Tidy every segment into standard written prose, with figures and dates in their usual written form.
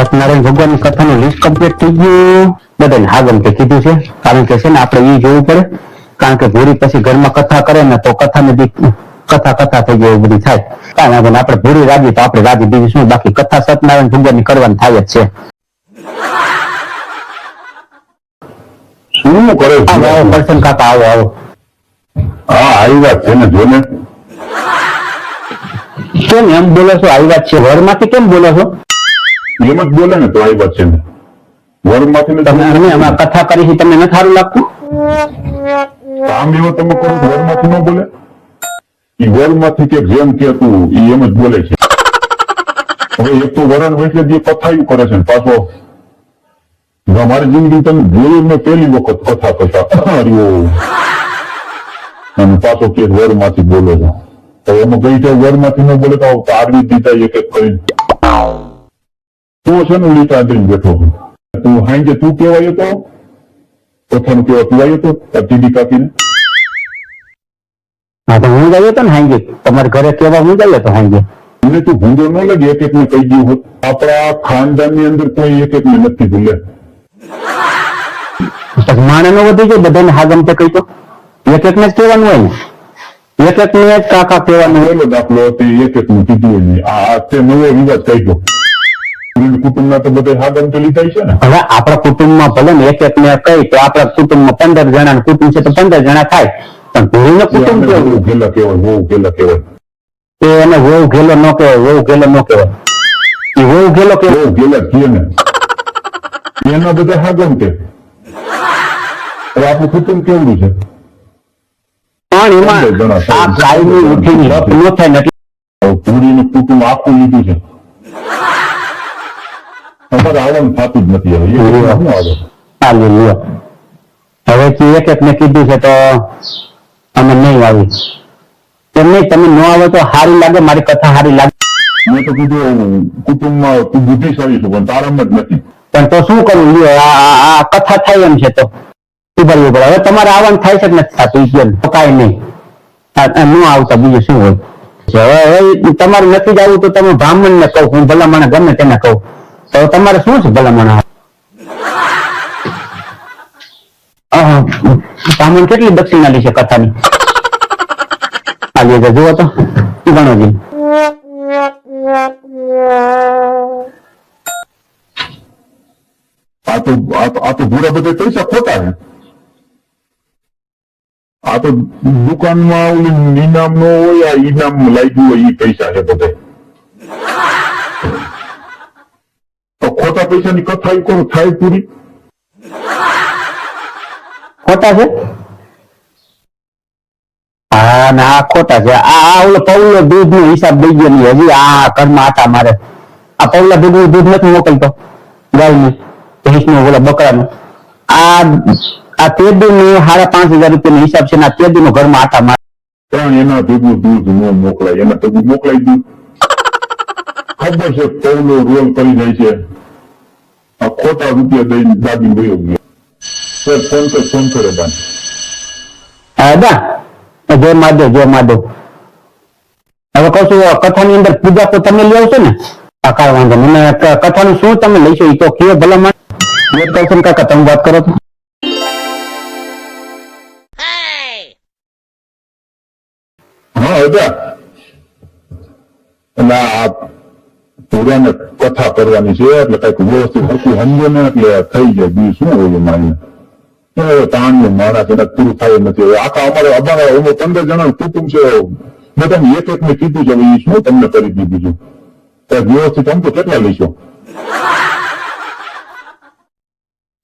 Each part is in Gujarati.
સત્યનારાયણ ભગવાનની કથાનું લિસ્ટ કમ્પ્લીટ થઈ ગયું. બધાને આગમ તે કીધું છે, કારણ કે છે ને આપણે એ જોવું પડે, કારણ કે ભૂરી પછી ઘરમાં કથા કરે ને તો કથાને કથા થઈ જાય એવું બધું થાય. કાંઈ વાંધો નહીં, આપણે ભૂરી રાજી તો આપણે રાજી, બીજું શું, બાકી કથા સત્યનારાયણ ભગવાનની કરવાની થાય જ છે. શું કરે છે? આવો કરશન કાકા, આવો આવો. હા, આવી વાત છે ને, જો ને. કેમ એમ બોલો છો? આવી વાત છે, વરમાંથી કેમ બોલો છો? એમ જ બોલે ને તો આવી વાત છે ને, વરમાંથી તમે અમે હમણાં કથા કરી છે, તમને નથી સારું લાગતું? કામ એવો તમે કરો વરમાંથી ન બોલે? એ વરમાંથી કે જેમ કેતું એ એમ જ બોલે છે. હવે એક તો વરણ વચ્ચે જે કથાયું કરે છે ને પાછો, મારી જિંદગી તમે જોયું મેં પહેલી વખત કથા કરતા અને પાછો કે વરમાંથી બોલો છો. તો એમાં કઈ છે વરમાંથી ન બોલે તો આરવી દીધા એક એક કરીને તું છે ને લીટા દઈને બેઠો છું. તું હાંજે તું કેવાય તો કથાનું કેવા તું આવ્યો તો ટીડી કાકીને? હા, તો હું ગયો હતો ને હાંજે, તમારે ઘરે કેવા હું ગયો હતો હાંજે. મને તું ભૂંડો ન લાગે એક એક ને કહી ગયું હોત? આપણા ખાનદાન ની અંદર કોઈ એક એક ને નથી ભૂલે. માણે નો વધી જાય, બધાને હાગમ તે કહી તો એક એક ને જ કહેવાનું હોય ને, એક એક ને જ કાકા કહેવાનું હોય. એનો દાખલો હતો એક એક નું કીધું હોય નહીં. આ તે નવો રિવાજ કહી દો. કુટુંબના તો બધા હાગમ તો લીધા છે ને. હવે આપણા કુટુંબમાં ભલે ને એક એક ને કહી તો આપણા કુટુંબમાં 15 જણા કુટુંબ છે તો 15 જણા થાય, પણ ભૂરીનું કુટુંબ કેવું? ગેલા કહેવાય, બહુ ગેલા કહેવાય. એ એને વહુ ગેલો ન કહેવાય, વહુ ગેલો ન કહેવાય, એ વહુ ગેલો કહેવાય. બહુ ગેલા કહે ને એના બધા હાગમ કે. હવે આપણું કુટુંબ કેવડું છે? પણ એમાં આ કાયમી ઉઠીને લપ ન થાય ને એટલે પૂરીનું કુટુંબ આખું લીધું છે. અમારે આવવાનું થતું જ નથી. હવે એ શું આવે? ચાલુ લ્યો. હવે એક એક ને કીધું છે તો અમે નહીં આવી. એમ નહીં, તમે ન આવે તો સારી લાગે, મારી કથા સારી લાગે. મેં તો કીધું કુટુંબમાં તું બુદ્ધિશાળી છું પણ તારામાં જ નથી. પણ તો શું કરવું લ્યો, આ કથા થાય એમ છે તો ઉભરવું પડે. હવે તમારે આવવાનું થાય છે કે નથી થતું? તો કાંઈ નહીં, ન આવતા બીજું શું હોય. હવે તમારે નથી જ આવવું તો તમે બ્રાહ્મણ ને કહું, હું ભલામણ ગમે તેને કહું, તો તમારે શું છે ભલામણ? બ્રાહ્મણ કેટલી દક્ષિણા લે છે કથાની? આજે જુઓ તો ગણોજી. આ તો ભૂરા બધા પૈસા ખોટા છે. આ તો દુકાનમાં ઓલી ઇનામ નો હોય, આ ઇનામ લાગ્યું હોય એ પૈસા છે બધા. તો ખોટા પૈસાની કથા કરો થાય પૂરી? ખોટા છે? હા, ના આ ખોટા છે. આ ઓલો પૌલો દૂધ નો હિસાબ દઈ ગયો નહીં હજી. આ ઘરમાં આટા મારે. આ પૌલા દૂધ નથી મોકલતો ગાય ને, ભેંસ નો, ઓલા બકરા નો. આ તેદી નો 5,500 રૂપિયા નો હિસાબ છે ને, આ તેદી નો ઘરમાં આટા મારે. પણ એના ભેગું દૂધ ન મોકલાય, એના ભેગું મોકલાઈ દૂધ. ખબર છે પૌલો રોલ કરી જાય છે, આ ખોટા રૂપિયા દઈને દાબી ગયો ગયો. ફોન કરે બાન. હા દા, જય માધવ, જય માધવ. હવે કહું છું, કથાની અંદર પૂજા તો તમે લઈ આવશો ને? આ કાંઈ વાંધો મને કથાનું શું તમે લઈશો એ તો કયો ભલામણ. કરશન કાકા તમે વાત કરો તો. હા હતા એટલે આ પૂરાને કથા કરવાની છે એટલે કઈક વ્યવસ્થિત હતું સમજો ને એટલે થઈ જાય. બીજું શું હોય મારી તાણીઓ માણસ એને પૂરું થાય નથી. આખા અમારા 15 જણા કુટુંબ છે, મેં તમે એક એક ને કીધું છે, એ શું તમને કરી દીધું છે વ્યવસ્થિત? આમ તો કેટલા લઈશો?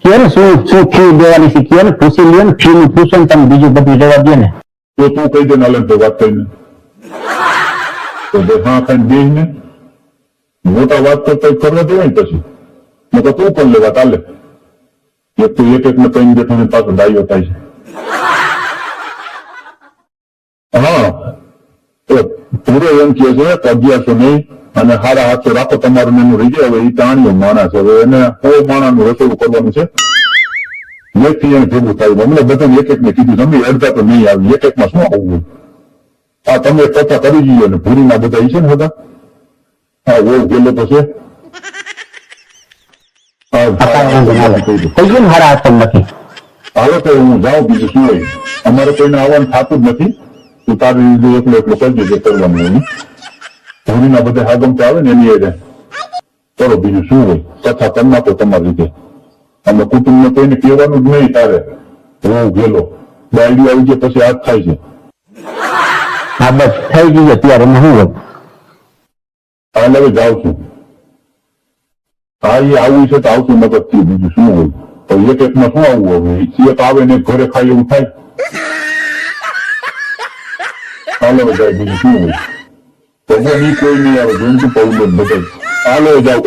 કે ને શું ફી દેવાની છે, કે ને પૂછી લ્યો ને, ફી નું પૂછો ને તમે, બીજું બધું જવાબ દે ને. તો તું કહી દે ને તો વાત કરીને તો હા ખાઈને બે ને મોટા વાત કરતા કરવા દેવાય પછી મેં તો તું પણ લેવા ચાલે. એક તો એક ને કઈ બેઠો ને પાછો ડાયો થાય છે. હા, પૂરો એમ કે છે 1100 નહીં અને 750 રાખો તમારું એનું રહી જાય. હવે એ તાણીઓ માણસ, હવે એને 100 માણાનું રસોડું કરવાનું છે. એકથી એને ભેગું થાય. અમને બધાને એક એક ને કીધું, તમે અડધા તો નહીં આવી, એક એકમાં શું આવવું? આ તમે કથા કરી જઈએ ને ભૂરીના બધા છે ને બધા. હા, બહુ ગેલો તો છે. આ કાંઈ વાંધો ના આવે. થઈ ગયું ને હારા હાથ નથી. હાલો તો હું જાઉં, બીજું શું હોય. અમારે કોઈને આવવાનું થતું જ નથી. તું તારી રીતે એકલો કરજે જે કરવાનું એની. ધોનીના બધા હાગમ આવે ને એની એને કરો, બીજું શું હોય. કથા કરી નાખો તમારી રીતે. અમે કુટુંબને કોઈને કહેવાનું જ નહીં. તારે હું ગયેલો ડાયરી આવી જાય પછી હાથ થાય છે. હા બસ થઈ ગયું અત્યારે શું હોય. હાલ હવે જાઉં છું. હા એ આવું છે તો આવતું મગજ થી, બીજું શું હોય. તો એક એકમાં શું આવવું હવે. એક આવે ને ઘરે ખાય એવું થાય. હાલ હવે જાય, બીજું શું હોય. ભગવાન કોઈ નહીં આવે. જોઈતું પૌલો બધા. હાલો જાવ.